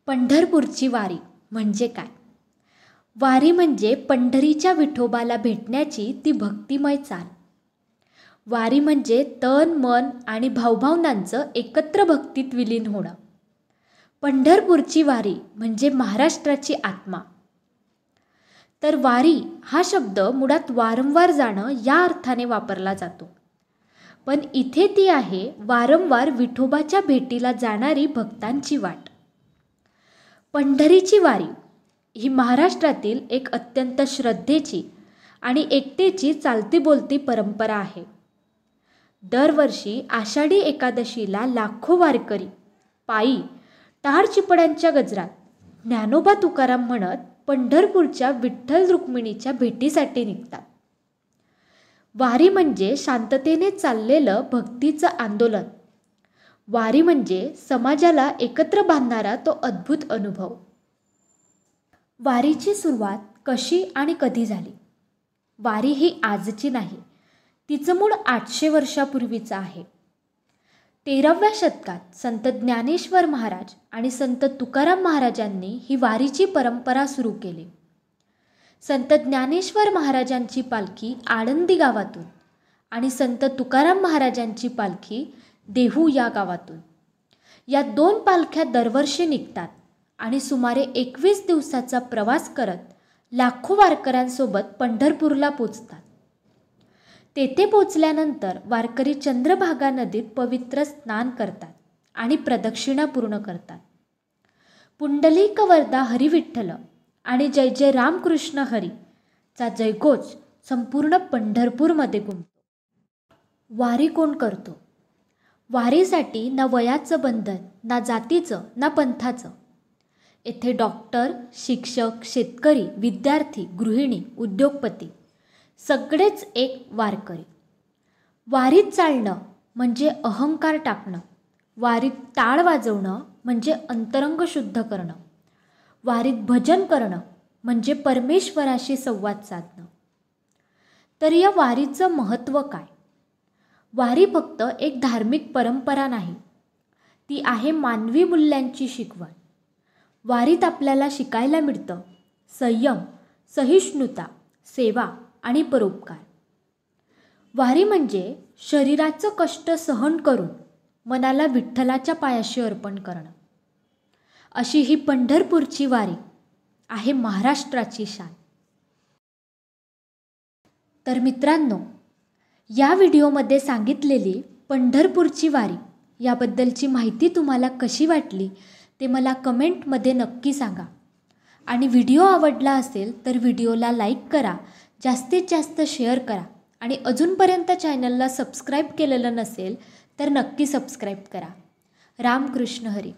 पंढरपूरची वारी म्हणजे काय? वारी म्हणजे पंढरीच्या विठोबाला भेटण्याची ती भक्तिमय चाल. वारी म्हणजे तन मन आणि भावभावनांचं एकत्र भक्तीत विलीन होणं. पंढरपूरची वारी म्हणजे महाराष्ट्राची आत्मा. तर वारी हा शब्द मुळात वारंवार जाणं या अर्थाने वापरला जातो. पण इथे ती आहे वारंवार विठोबाच्या भेटीला जाणारी भक्तांची वाट. पंढरीची वारी ही महाराष्ट्रातील एक अत्यंत श्रद्धेची आणि एकतेची चालती बोलती परंपरा आहे. दरवर्षी आषाढी एकादशीला लाखो वारकरी पायी टाळ चिपळ्यांच्या गजरात ज्ञानोबा तुकाराम म्हणत पंढरपूरच्या विठ्ठल रुक्मिणीच्या भेटीसाठी निघतात. वारी म्हणजे शांततेने चाललेलं भक्तीचं आंदोलन. वारी म्हणजे समाजाला एकत्र बांधणारा तो अद्भुत अनुभव. वारीची सुरुवात कशी आणि कधी झाली? वारी ही आजची नाही, तिचं मूळ 800 वर्षापूर्वीचं आहे. 13व्या शतकात संत ज्ञानेश्वर महाराज आणि संत तुकाराम महाराजांनी ही वारीची परंपरा सुरू केली. संत ज्ञानेश्वर महाराजांची पालखी आळंदी गावातून आणि संत तुकाराम महाराजांची पालखी देहू या गावातून. या 2 पालख्या दरवर्षी निघतात आणि सुमारे 21 दिवसाचा प्रवास करत लाखो वारकऱ्यांसोबत पंढरपूरला पोचतात. तेथे पोचल्यानंतर वारकरी चंद्रभागा नदीत पवित्र स्नान करतात आणि प्रदक्षिणा पूर्ण करतात. पुंडलिक वरदा हरी विठ्ठल आणि जय जय रामकृष्ण हरी चा जयघोष संपूर्ण पंढरपूरमध्ये घुमतो. वारी कोण करतो? वारीसाठी ना वयाचं बंधन, ना जातीचं, ना पंथाचं. येथे डॉक्टर, शिक्षक, शेतकरी, विद्यार्थी, गृहिणी, उद्योगपती सगळेच एक वारकरी. वारीत चालणं म्हणजे अहंकार टाकणं. वारीत टाळ वाजवणं म्हणजे अंतरंग शुद्ध करणं. वारीत भजन करणं म्हणजे परमेश्वराशी संवाद साधणं. तर या वारीचं महत्त्व काय? वारी फक्त एक धार्मिक परंपरा नाही, ती आहे मानवी मूल्यांची शिकवण. वारीत आपल्याला शिकायला मिळतं संयम, सहिष्णुता, सेवा आणि परोपकार. वारी म्हणजे शरीराचं कष्ट सहन करून मनाला विठ्ठलाच्या पायाशी अर्पण करणं. अशी ही पंढरपूरची वारी आहे महाराष्ट्राची शान. तर मित्रांनो, या व्हिडिओमध्ये सांगितलेली पंढरपूरची वारी याबद्दलची माहिती तुम्हाला कशी वाटली ते मला कमेंटमध्ये नक्की सांगा. आणि व्हिडिओ आवडला असेल तर व्हिडिओला लाईक करा, जास्तीत जास्त शेअर करा आणि अजूनपर्यंत चॅनलला सबस्क्राईब केलेलं नसेल तर नक्की सबस्क्राईब करा. रामकृष्ण हरी.